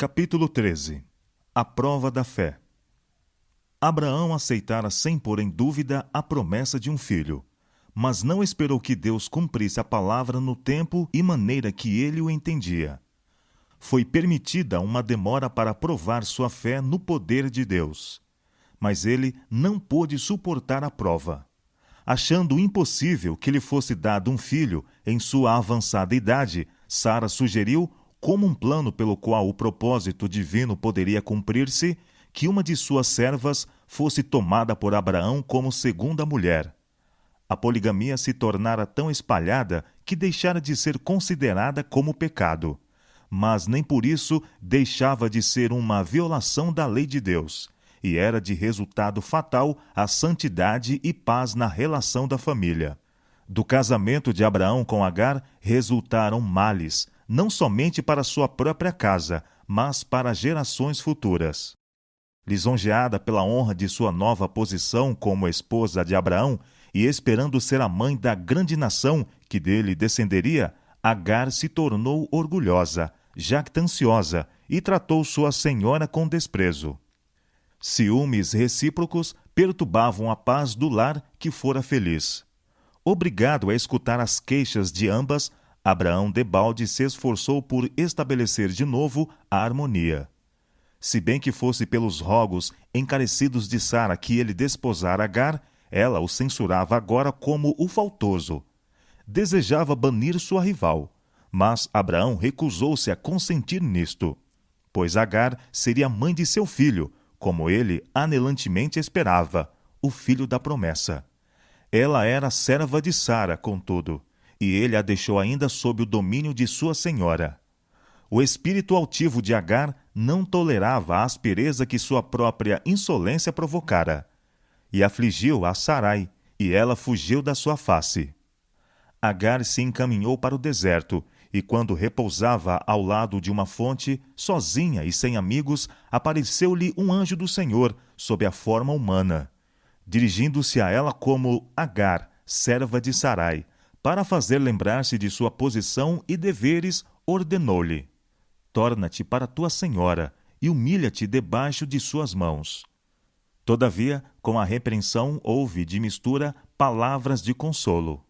Capítulo 13. A prova da fé. Abraão aceitara sem pôr em dúvida a promessa de um filho, mas não esperou que Deus cumprisse a palavra no tempo e maneira que ele o entendia. Foi permitida uma demora para provar sua fé no poder de Deus. Mas ele não pôde suportar a prova. Achando impossível que lhe fosse dado um filho em sua avançada idade, Sara sugeriu, como um plano pelo qual o propósito divino poderia cumprir-se, que uma de suas servas fosse tomada por Abraão como segunda mulher. A poligamia se tornara tão espalhada que deixara de ser considerada como pecado, mas nem por isso deixava de ser uma violação da lei de Deus, e era de resultado fatal a santidade e paz na relação da família. Do casamento de Abraão com Agar resultaram males, não somente para sua própria casa, mas para gerações futuras. Lisonjeada pela honra de sua nova posição como esposa de Abraão e esperando ser a mãe da grande nação que dele descenderia, Agar se tornou orgulhosa, jactanciosa e tratou sua senhora com desprezo. Ciúmes recíprocos perturbavam a paz do lar que fora feliz. Obrigado a escutar as queixas de ambas, Abraão debalde se esforçou por estabelecer de novo a harmonia. Se bem que fosse pelos rogos encarecidos de Sara que ele desposara Agar, ela o censurava agora como o faltoso. Desejava banir sua rival, mas Abraão recusou-se a consentir nisto, pois Agar seria mãe de seu filho, como ele anelantemente esperava, o filho da promessa. Ela era serva de Sara, contudo, e ele a deixou ainda sob o domínio de sua senhora. O espírito altivo de Agar não tolerava a aspereza que sua própria insolência provocara, e afligiu a Sarai, e ela fugiu da sua face. Agar se encaminhou para o deserto, e quando repousava ao lado de uma fonte, sozinha e sem amigos, apareceu-lhe um anjo do Senhor, sob a forma humana. Dirigindo-se a ela como Agar, serva de Sarai, para fazer lembrar-se de sua posição e deveres, ordenou-lhe: torna-te para tua senhora e humilha-te debaixo de suas mãos. Todavia, com a repreensão houve de mistura palavras de consolo.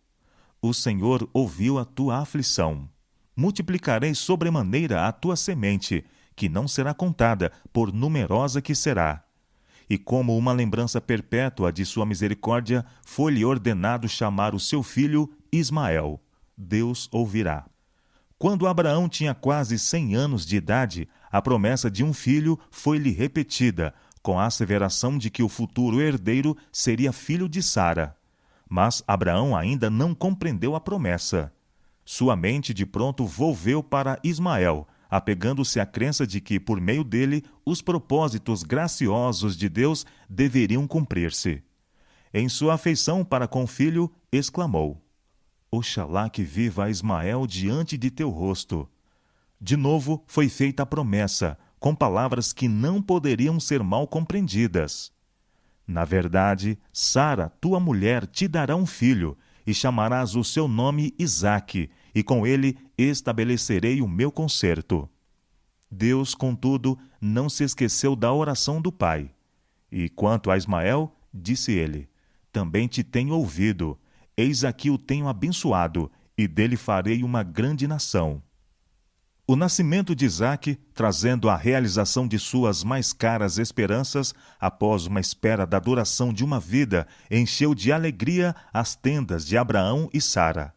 O Senhor ouviu a tua aflição. Multiplicarei sobremaneira a tua semente, que não será contada, por numerosa que será. E como uma lembrança perpétua de sua misericórdia, foi-lhe ordenado chamar o seu filho Ismael. Deus ouvirá. Quando Abraão tinha quase 100 anos de idade, a promessa de um filho foi-lhe repetida, com a asseveração de que o futuro herdeiro seria filho de Sara. Mas Abraão ainda não compreendeu a promessa. Sua mente de pronto volveu para Ismael, apegando-se à crença de que, por meio dele, os propósitos graciosos de Deus deveriam cumprir-se. Em sua afeição para com o filho, exclamou: Oxalá que viva Ismael diante de teu rosto. De novo foi feita a promessa, com palavras que não poderiam ser mal compreendidas. Na verdade, Sara, tua mulher, te dará um filho, e chamarás o seu nome Isaque, e com ele estabelecerei o meu concerto. Deus, contudo, não se esqueceu da oração do pai. E quanto a Ismael, disse ele: também te tenho ouvido, eis aqui o tenho abençoado, e dele farei uma grande nação. O nascimento de Isaque, trazendo a realização de suas mais caras esperanças, após uma espera da duração de uma vida, encheu de alegria as tendas de Abraão e Sara.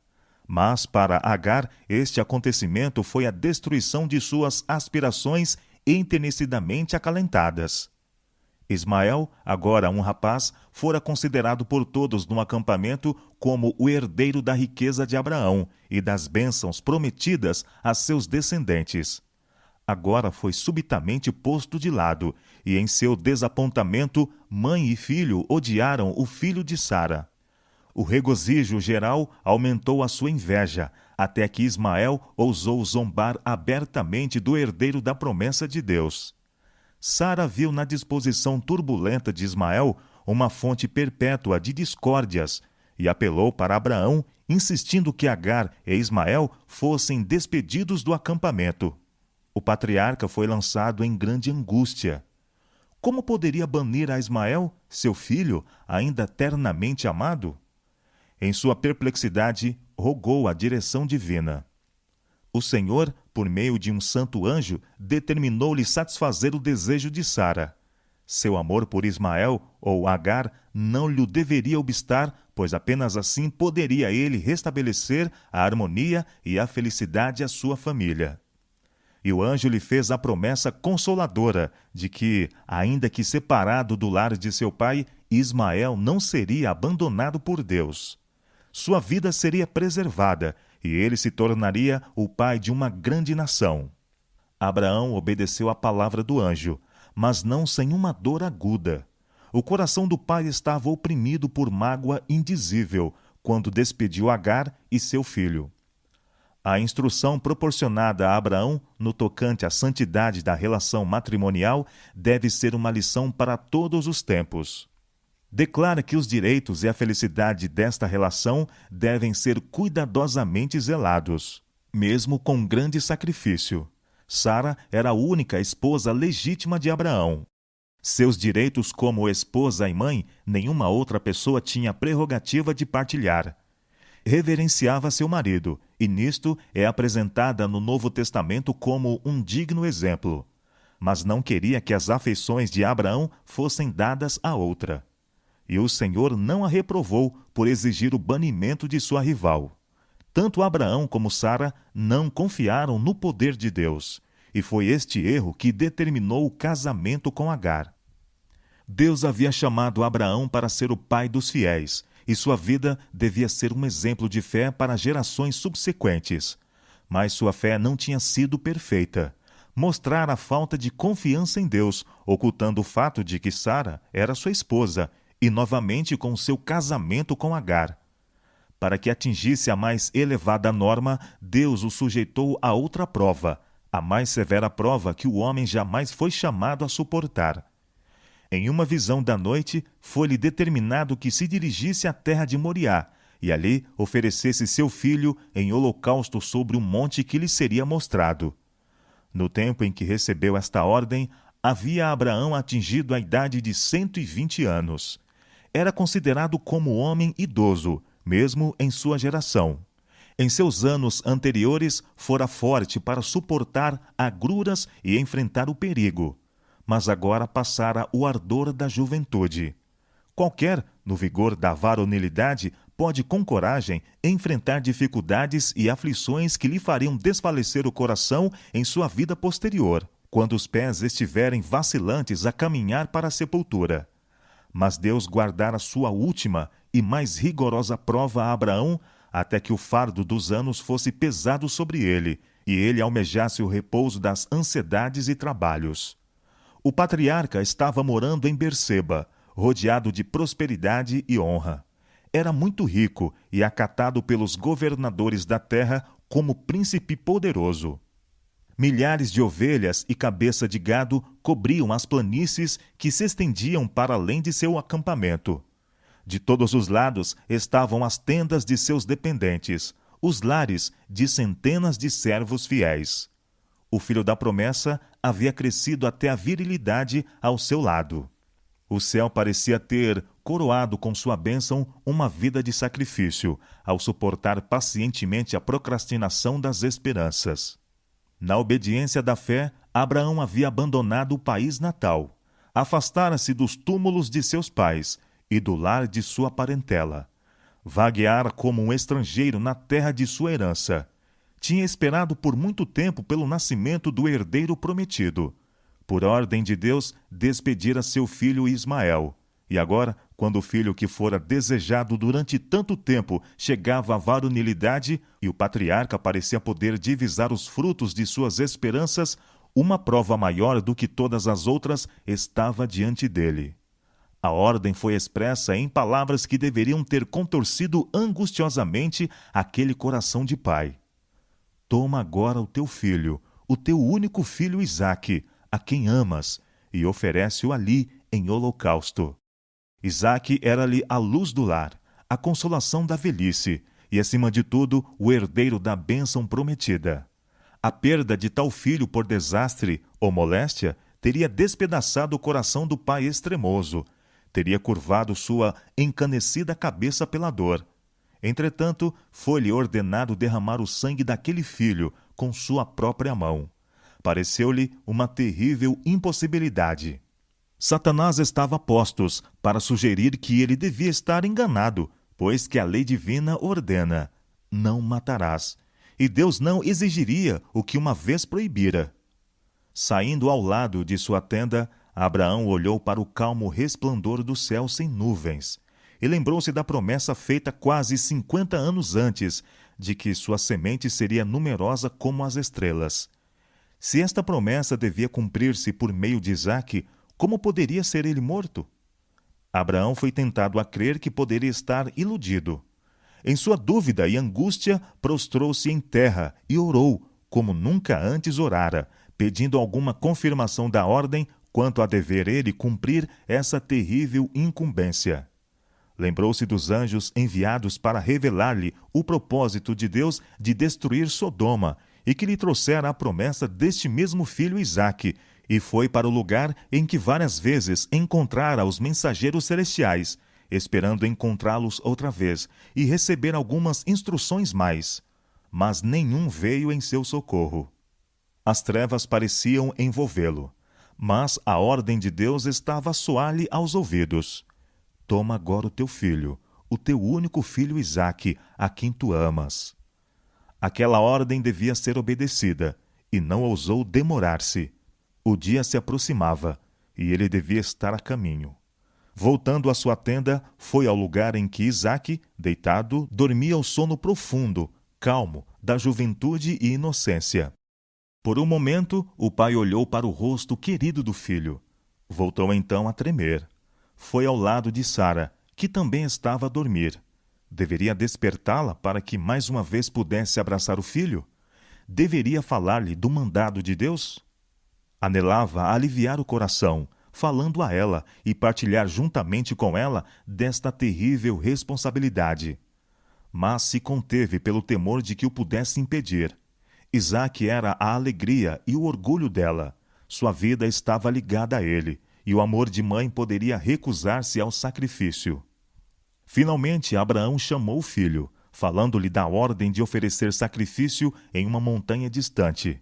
Mas para Agar, este acontecimento foi a destruição de suas aspirações enternecidamente acalentadas. Ismael, agora um rapaz, fora considerado por todos no acampamento como o herdeiro da riqueza de Abraão e das bênçãos prometidas a seus descendentes. Agora foi subitamente posto de lado, e em seu desapontamento, mãe e filho odiaram o filho de Sara. O regozijo geral aumentou a sua inveja, até que Ismael ousou zombar abertamente do herdeiro da promessa de Deus. Sara viu na disposição turbulenta de Ismael uma fonte perpétua de discórdias e apelou para Abraão, insistindo que Agar e Ismael fossem despedidos do acampamento. O patriarca foi lançado em grande angústia. Como poderia banir a Ismael, seu filho, ainda ternamente amado? Em sua perplexidade, rogou a direção divina. O Senhor, por meio de um santo anjo, determinou-lhe satisfazer o desejo de Sara. Seu amor por Ismael, ou Agar, não lhe deveria obstar, pois apenas assim poderia ele restabelecer a harmonia e a felicidade à sua família. E o anjo lhe fez a promessa consoladora de que, ainda que separado do lar de seu pai, Ismael não seria abandonado por Deus. Sua vida seria preservada e ele se tornaria o pai de uma grande nação. Abraão obedeceu à palavra do anjo, mas não sem uma dor aguda. O coração do pai estava oprimido por mágoa indizível quando despediu Agar e seu filho. A instrução proporcionada a Abraão no tocante à santidade da relação matrimonial deve ser uma lição para todos os tempos. Declara que os direitos e a felicidade desta relação devem ser cuidadosamente zelados, mesmo com grande sacrifício. Sara era a única esposa legítima de Abraão. Seus direitos como esposa e mãe, nenhuma outra pessoa tinha a prerrogativa de partilhar. Reverenciava seu marido, e nisto é apresentada no Novo Testamento como um digno exemplo. Mas não queria que as afeições de Abraão fossem dadas a outra. E o Senhor não a reprovou por exigir o banimento de sua rival. Tanto Abraão como Sara não confiaram no poder de Deus, e foi este erro que determinou o casamento com Agar. Deus havia chamado Abraão para ser o pai dos fiéis, e sua vida devia ser um exemplo de fé para gerações subsequentes. Mas sua fé não tinha sido perfeita. Mostrara a falta de confiança em Deus, ocultando o fato de que Sara era sua esposa, e novamente com seu casamento com Agar. Para que atingisse a mais elevada norma, Deus o sujeitou a outra prova, a mais severa prova que o homem jamais foi chamado a suportar. Em uma visão da noite, foi-lhe determinado que se dirigisse à terra de Moriá, e ali oferecesse seu filho em holocausto sobre um monte que lhe seria mostrado. No tempo em que recebeu esta ordem, havia Abraão atingido a idade de 120 anos. Era considerado como homem idoso, mesmo em sua geração. Em seus anos anteriores, fora forte para suportar agruras e enfrentar o perigo. Mas agora passara o ardor da juventude. Qualquer, no vigor da varonilidade, pode com coragem enfrentar dificuldades e aflições que lhe fariam desfalecer o coração em sua vida posterior, quando os pés estiverem vacilantes a caminhar para a sepultura. Mas Deus guardara sua última e mais rigorosa prova a Abraão, até que o fardo dos anos fosse pesado sobre ele, e ele almejasse o repouso das ansiedades e trabalhos. O patriarca estava morando em Berseba, rodeado de prosperidade e honra. Era muito rico e acatado pelos governadores da terra como príncipe poderoso. Milhares de ovelhas e cabeça de gado cobriam as planícies que se estendiam para além de seu acampamento. De todos os lados estavam as tendas de seus dependentes, os lares de centenas de servos fiéis. O filho da promessa havia crescido até a virilidade ao seu lado. O céu parecia ter coroado com sua bênção uma vida de sacrifício, ao suportar pacientemente a procrastinação das esperanças. Na obediência da fé, Abraão havia abandonado o país natal, afastara-se dos túmulos de seus pais e do lar de sua parentela. Vagueara como um estrangeiro na terra de sua herança. Tinha esperado por muito tempo pelo nascimento do herdeiro prometido. Por ordem de Deus, despedira seu filho Ismael. E agora, quando o filho que fora desejado durante tanto tempo chegava à varonilidade e o patriarca parecia poder divisar os frutos de suas esperanças, uma prova maior do que todas as outras estava diante dele. A ordem foi expressa em palavras que deveriam ter contorcido angustiosamente aquele coração de pai. Toma agora o teu filho, o teu único filho Isaque, a quem amas, e oferece-o ali em holocausto. Isaque era-lhe a luz do lar, a consolação da velhice, e acima de tudo, o herdeiro da bênção prometida. A perda de tal filho por desastre ou moléstia teria despedaçado o coração do pai extremoso, teria curvado sua encanecida cabeça pela dor. Entretanto, foi-lhe ordenado derramar o sangue daquele filho com sua própria mão. Pareceu-lhe uma terrível impossibilidade. Satanás estava a postos para sugerir que ele devia estar enganado, pois que a lei divina ordena: não matarás. E Deus não exigiria o que uma vez proibira. Saindo ao lado de sua tenda, Abraão olhou para o calmo resplendor do céu sem nuvens e lembrou-se da promessa feita quase 50 anos antes, de que sua semente seria numerosa como as estrelas. Se esta promessa devia cumprir-se por meio de Isaque, como poderia ser ele morto? Abraão foi tentado a crer que poderia estar iludido. Em sua dúvida e angústia, prostrou-se em terra e orou, como nunca antes orara, pedindo alguma confirmação da ordem quanto a dever ele cumprir essa terrível incumbência. Lembrou-se dos anjos enviados para revelar-lhe o propósito de Deus de destruir Sodoma e que lhe trouxera a promessa deste mesmo filho Isaque, e foi para o lugar em que várias vezes encontrara os mensageiros celestiais, esperando encontrá-los outra vez e receber algumas instruções mais. Mas nenhum veio em seu socorro. As trevas pareciam envolvê-lo, mas a ordem de Deus estava a soar-lhe aos ouvidos. Toma agora o teu filho, o teu único filho Isaque, a quem tu amas. Aquela ordem devia ser obedecida, e não ousou demorar-se. O dia se aproximava, e ele devia estar a caminho. Voltando à sua tenda, foi ao lugar em que Isaque, deitado, dormia o sono profundo, calmo, da juventude e inocência. Por um momento, o pai olhou para o rosto querido do filho. Voltou então a tremer. Foi ao lado de Sara, que também estava a dormir. Deveria despertá-la para que mais uma vez pudesse abraçar o filho? Deveria falar-lhe do mandado de Deus? Anelava aliviar o coração, falando a ela e partilhar juntamente com ela desta terrível responsabilidade. Mas se conteve pelo temor de que o pudesse impedir. Isaque era a alegria e o orgulho dela. Sua vida estava ligada a ele, e o amor de mãe poderia recusar-se ao sacrifício. Finalmente, Abraão chamou o filho, falando-lhe da ordem de oferecer sacrifício em uma montanha distante.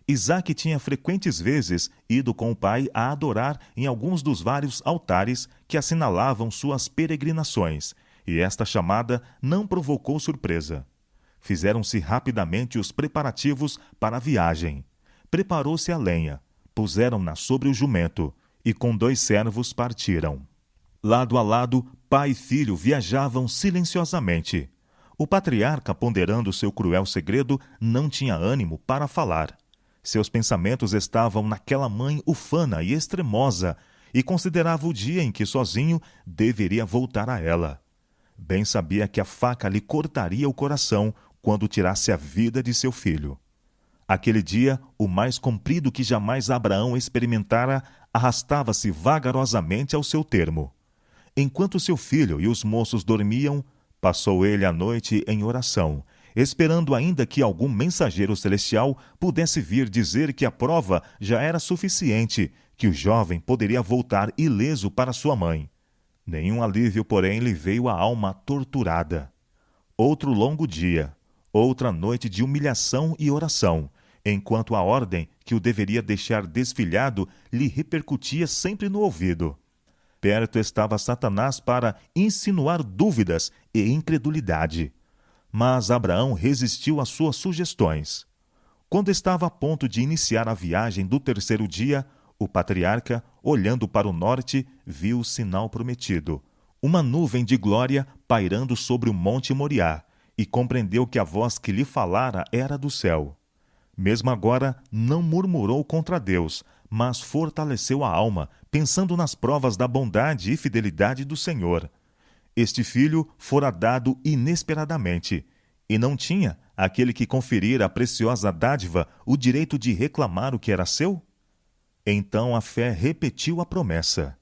Isaque tinha frequentes vezes ido com o pai a adorar em alguns dos vários altares que assinalavam suas peregrinações, e esta chamada não provocou surpresa. Fizeram-se rapidamente os preparativos para a viagem. Preparou-se a lenha, puseram-na sobre o jumento, e com 2 servos partiram. Lado a lado, pai e filho viajavam silenciosamente. O patriarca, ponderando seu cruel segredo, não tinha ânimo para falar. Seus pensamentos estavam naquela mãe ufana e extremosa, e considerava o dia em que sozinho deveria voltar a ela. Bem sabia que a faca lhe cortaria o coração quando tirasse a vida de seu filho. Aquele dia, o mais comprido que jamais Abraão experimentara, arrastava-se vagarosamente ao seu termo. Enquanto seu filho e os moços dormiam, passou ele a noite em oração, esperando ainda que algum mensageiro celestial pudesse vir dizer que a prova já era suficiente, que o jovem poderia voltar ileso para sua mãe. Nenhum alívio, porém, lhe veio à alma torturada. Outro longo dia, outra noite de humilhação e oração, enquanto a ordem que o deveria deixar desfilhado lhe repercutia sempre no ouvido. Perto estava Satanás para insinuar dúvidas e incredulidade. Mas Abraão resistiu às suas sugestões. Quando estava a ponto de iniciar a viagem do 3º dia, o patriarca, olhando para o norte, viu o sinal prometido, uma nuvem de glória pairando sobre o monte Moriá, e compreendeu que a voz que lhe falara era do céu. Mesmo agora, não murmurou contra Deus, mas fortaleceu a alma, pensando nas provas da bondade e fidelidade do Senhor. Este filho fora dado inesperadamente, e não tinha aquele que conferira a preciosa dádiva o direito de reclamar o que era seu? Então a fé repetiu a promessa.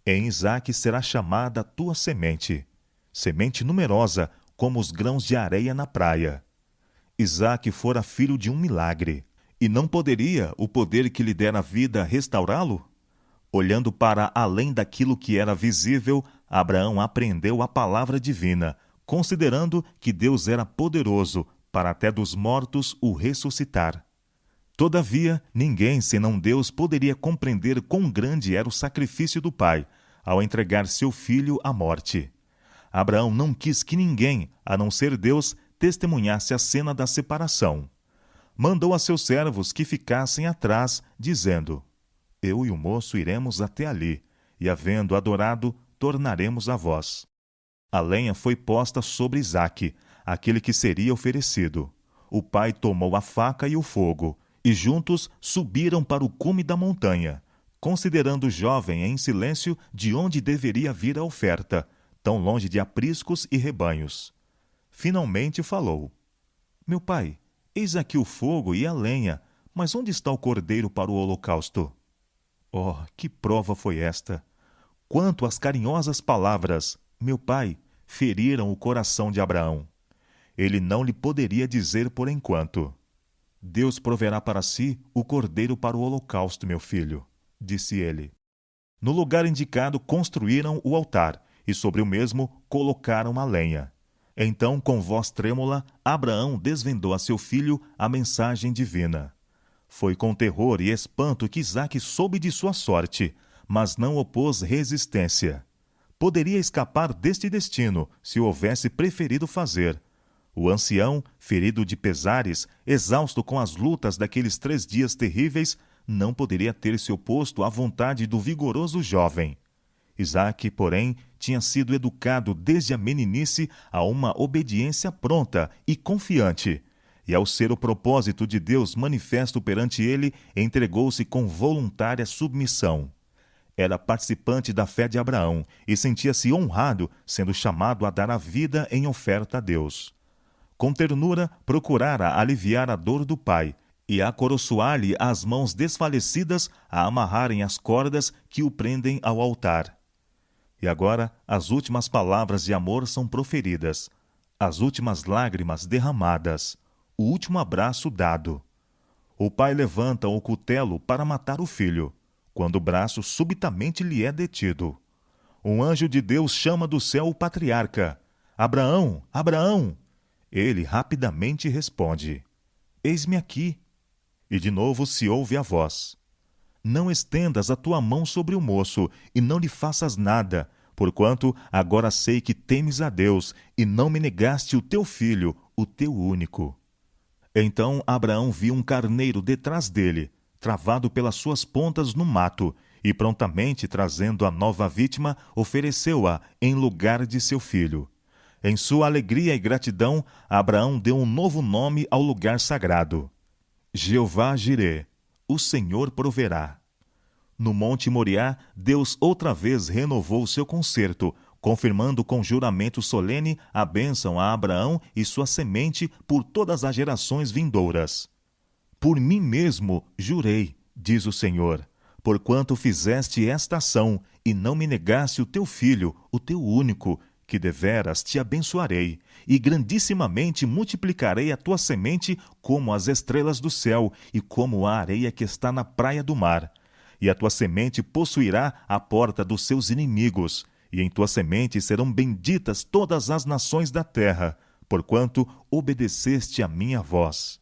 Em Isaque será chamada a tua semente, semente numerosa como os grãos de areia na praia. Isaque fora filho de um milagre. E não poderia o poder que lhe dera vida restaurá-lo? Olhando para além daquilo que era visível, Abraão apreendeu a palavra divina, considerando que Deus era poderoso para até dos mortos o ressuscitar. Todavia, ninguém senão Deus poderia compreender quão grande era o sacrifício do pai ao entregar seu filho à morte. Abraão não quis que ninguém, a não ser Deus, testemunhasse a cena da separação. Mandou a seus servos que ficassem atrás, dizendo: Eu e o moço iremos até ali, e havendo adorado, tornaremos a vós. A lenha foi posta sobre Isaque, aquele que seria oferecido. O pai tomou a faca e o fogo, e juntos subiram para o cume da montanha, considerando o jovem em silêncio de onde deveria vir a oferta, tão longe de apriscos e rebanhos. Finalmente falou: Meu pai, eis aqui o fogo e a lenha, mas onde está o cordeiro para o holocausto? Oh, que prova foi esta! Quanto às carinhosas palavras, meu pai, feriram o coração de Abraão. Ele não lhe poderia dizer por enquanto: Deus proverá para si o cordeiro para o holocausto, meu filho, disse ele. No lugar indicado construíram o altar, e sobre o mesmo colocaram a lenha. Então, com voz trêmula, Abraão desvendou a seu filho a mensagem divina. Foi com terror e espanto que Isaque soube de sua sorte, mas não opôs resistência. Poderia escapar deste destino se o houvesse preferido fazer. O ancião, ferido de pesares, exausto com as lutas daqueles 3 dias terríveis, não poderia ter se oposto à vontade do vigoroso jovem. Isaque, porém, tinha sido educado desde a meninice a uma obediência pronta e confiante, e ao ser o propósito de Deus manifesto perante ele, entregou-se com voluntária submissão. Era participante da fé de Abraão e sentia-se honrado, sendo chamado a dar a vida em oferta a Deus. Com ternura, procurara aliviar a dor do pai e acoroçoar-lhe as mãos desfalecidas a amarrarem as cordas que o prendem ao altar. E agora as últimas palavras de amor são proferidas, as últimas lágrimas derramadas, o último abraço dado. O pai levanta o cutelo para matar o filho, quando o braço subitamente lhe é detido. Um anjo de Deus chama do céu o patriarca: Abraão, Abraão! Ele rapidamente responde: Eis-me aqui. E de novo se ouve a voz: Não estendas a tua mão sobre o moço, e não lhe faças nada, porquanto agora sei que temes a Deus, e não me negaste o teu filho, o teu único. Então Abraão viu um carneiro detrás dele, travado pelas suas pontas no mato, e prontamente, trazendo a nova vítima, ofereceu-a em lugar de seu filho. Em sua alegria e gratidão, Abraão deu um novo nome ao lugar sagrado: Jeová Jirê, o Senhor proverá. No Monte Moriá, Deus outra vez renovou seu concerto, confirmando com juramento solene a bênção a Abraão e sua semente por todas as gerações vindouras. Por mim mesmo jurei, diz o Senhor, porquanto fizeste esta ação e não me negaste o teu filho, o teu único, que deveras te abençoarei, e grandissimamente multiplicarei a tua semente como as estrelas do céu e como a areia que está na praia do mar. E a tua semente possuirá a porta dos seus inimigos, e em tua semente serão benditas todas as nações da terra, porquanto obedeceste à minha voz.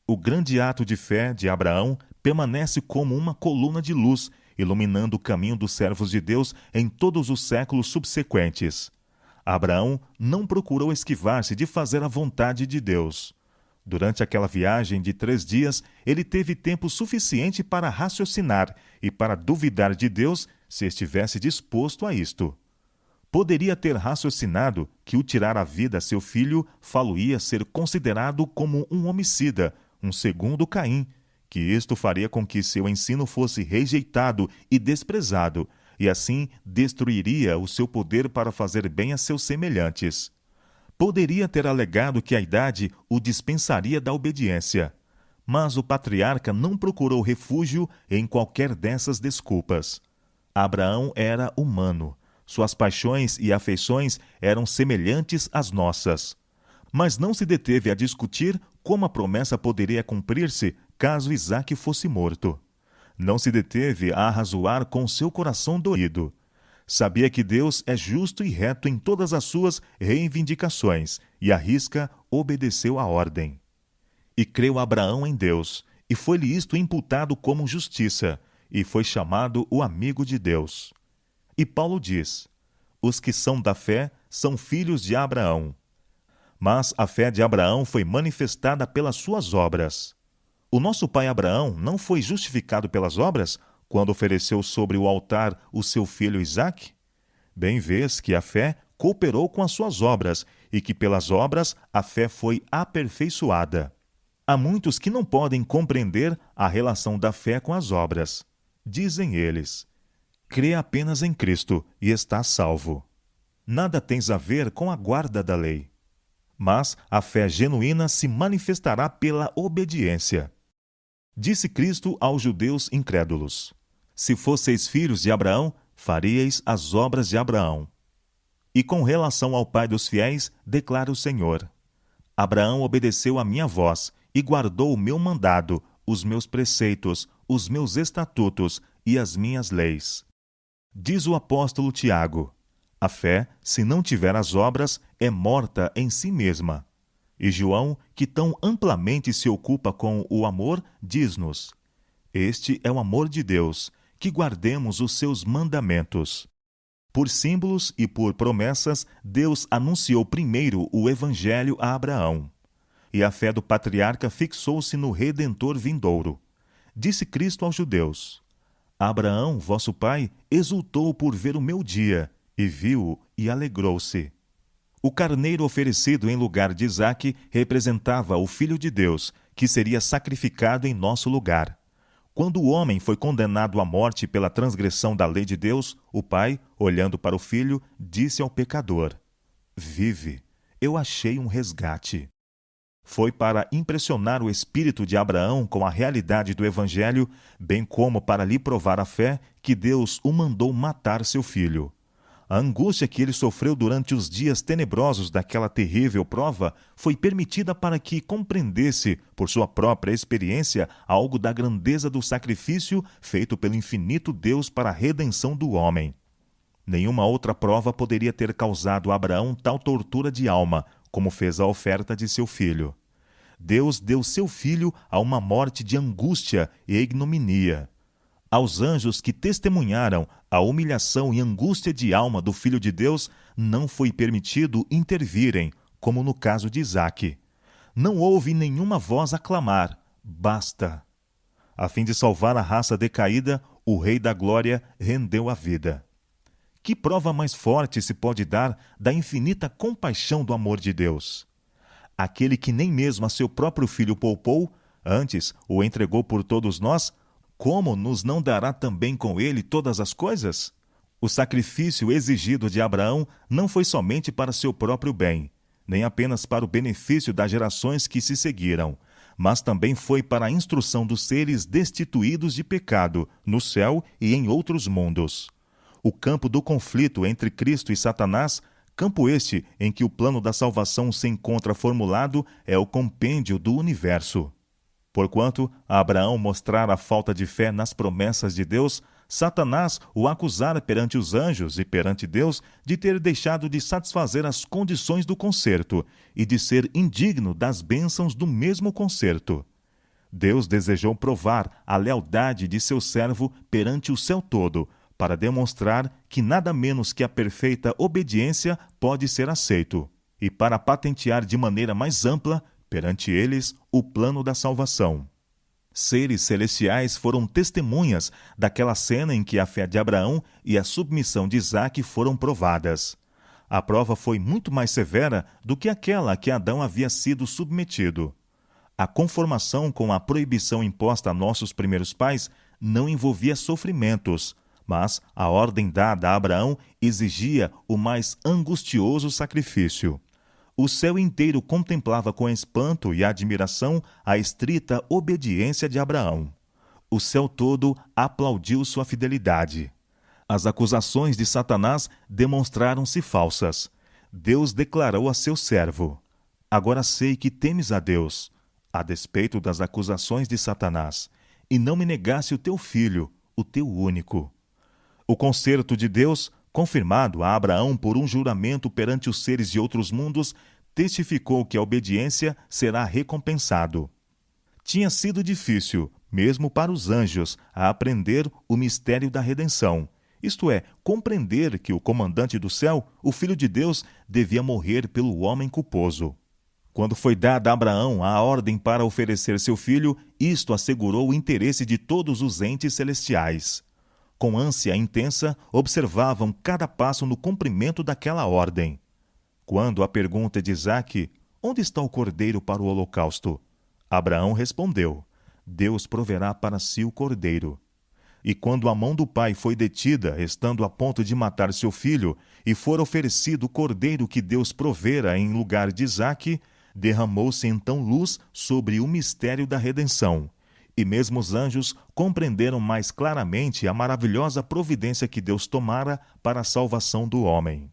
O grande ato de fé de Abraão permanece como uma coluna de luz, iluminando o caminho dos servos de Deus em todos os séculos subsequentes. Abraão não procurou esquivar-se de fazer a vontade de Deus. Durante aquela viagem de 3 dias, ele teve tempo suficiente para raciocinar e para duvidar de Deus se estivesse disposto a isto. Poderia ter raciocinado que o tirar a vida a seu filho falo-ia ser considerado como um homicida, um segundo Caim, que isto faria com que seu ensino fosse rejeitado e desprezado, e assim destruiria o seu poder para fazer bem a seus semelhantes. Poderia ter alegado que a idade o dispensaria da obediência, mas o patriarca não procurou refúgio em qualquer dessas desculpas. Abraão era humano, suas paixões e afeições eram semelhantes às nossas. Mas não se deteve a discutir como a promessa poderia cumprir-se caso Isaque fosse morto. Não se deteve a arrazoar com seu coração doído. Sabia que Deus é justo e reto em todas as suas reivindicações, e à risca obedeceu à ordem. E creu Abraão em Deus, e foi-lhe isto imputado como justiça, e foi chamado o amigo de Deus. E Paulo diz: os que são da fé são filhos de Abraão. Mas a fé de Abraão foi manifestada pelas suas obras. O nosso pai Abraão não foi justificado pelas obras quando ofereceu sobre o altar o seu filho Isaque? Bem vês que a fé cooperou com as suas obras e que pelas obras a fé foi aperfeiçoada. Há muitos que não podem compreender a relação da fé com as obras. Dizem eles: crê apenas em Cristo e estás salvo. Nada tens a ver com a guarda da lei. Mas a fé genuína se manifestará pela obediência. Disse Cristo aos judeus incrédulos: se fosseis filhos de Abraão, faríeis as obras de Abraão. E com relação ao pai dos fiéis, declara o Senhor: Abraão obedeceu a minha voz e guardou o meu mandado, os meus preceitos, os meus estatutos e as minhas leis. Diz o apóstolo Tiago: a fé, se não tiver as obras, é morta em si mesma. E João, que tão amplamente se ocupa com o amor, diz-nos: este é o amor de Deus, que guardemos os seus mandamentos. Por símbolos e por promessas, Deus anunciou primeiro o Evangelho a Abraão. E a fé do patriarca fixou-se no Redentor vindouro. Disse Cristo aos judeus: Abraão, vosso pai, exultou por ver o meu dia, e viu-o e alegrou-se. O carneiro oferecido em lugar de Isaque representava o Filho de Deus, que seria sacrificado em nosso lugar. Quando o homem foi condenado à morte pela transgressão da lei de Deus, o pai, olhando para o filho, disse ao pecador: vive, eu achei um resgate. Foi para impressionar o espírito de Abraão com a realidade do Evangelho, bem como para lhe provar a fé, que Deus o mandou matar seu filho. A angústia que ele sofreu durante os dias tenebrosos daquela terrível prova foi permitida para que compreendesse, por sua própria experiência, algo da grandeza do sacrifício feito pelo infinito Deus para a redenção do homem. Nenhuma outra prova poderia ter causado a Abraão tal tortura de alma, como fez a oferta de seu filho. Deus deu seu filho a uma morte de angústia e ignominia. Aos anjos que testemunharam a humilhação e angústia de alma do Filho de Deus, não foi permitido intervirem, como no caso de Isaque. Não houve nenhuma voz a clamar: basta! A fim de salvar a raça decaída, o Rei da Glória rendeu a vida. Que prova mais forte se pode dar da infinita compaixão do amor de Deus? Aquele que nem mesmo a seu próprio Filho poupou, antes o entregou por todos nós, como nos não dará também com ele todas as coisas? O sacrifício exigido de Abraão não foi somente para seu próprio bem, nem apenas para o benefício das gerações que se seguiram, mas também foi para a instrução dos seres destituídos de pecado, no céu e em outros mundos. O campo do conflito entre Cristo e Satanás, campo este em que o plano da salvação se encontra formulado, é o compêndio do universo. Porquanto a Abraão mostrara a falta de fé nas promessas de Deus, Satanás o acusara perante os anjos e perante Deus de ter deixado de satisfazer as condições do concerto e de ser indigno das bênçãos do mesmo concerto. Deus desejou provar a lealdade de seu servo perante o céu todo, para demonstrar que nada menos que a perfeita obediência pode ser aceito, e para patentear de maneira mais ampla, perante eles, o plano da salvação. Seres celestiais foram testemunhas daquela cena em que a fé de Abraão e a submissão de Isaque foram provadas. A prova foi muito mais severa do que aquela a que Adão havia sido submetido. A conformação com a proibição imposta a nossos primeiros pais não envolvia sofrimentos, mas a ordem dada a Abraão exigia o mais angustioso sacrifício. O céu inteiro contemplava com espanto e admiração a estrita obediência de Abraão. O céu todo aplaudiu sua fidelidade. As acusações de Satanás demonstraram-se falsas. Deus declarou a seu servo: agora sei que temes a Deus. a despeito das acusações de Satanás, e não me negasse o teu filho, o teu único. O concerto de Deus, confirmado a Abraão por um juramento perante os seres de outros mundos, testificou que a obediência será recompensado. Tinha sido difícil, mesmo para os anjos, a aprender o mistério da redenção, isto é, compreender que o comandante do céu, o Filho de Deus, devia morrer pelo homem culposo. Quando foi dada a Abraão a ordem para oferecer seu filho, isto assegurou o interesse de todos os entes celestiais. Com ânsia intensa, observavam cada passo no cumprimento daquela ordem. Quando a pergunta de Isaque, onde está o cordeiro para o holocausto? Abraão respondeu, Deus proverá para si o cordeiro. E quando a mão do pai foi detida, estando a ponto de matar seu filho, e for oferecido o cordeiro que Deus provera em lugar de Isaque, derramou-se então luz sobre o mistério da redenção. E mesmo os anjos compreenderam mais claramente a maravilhosa providência que Deus tomara para a salvação do homem.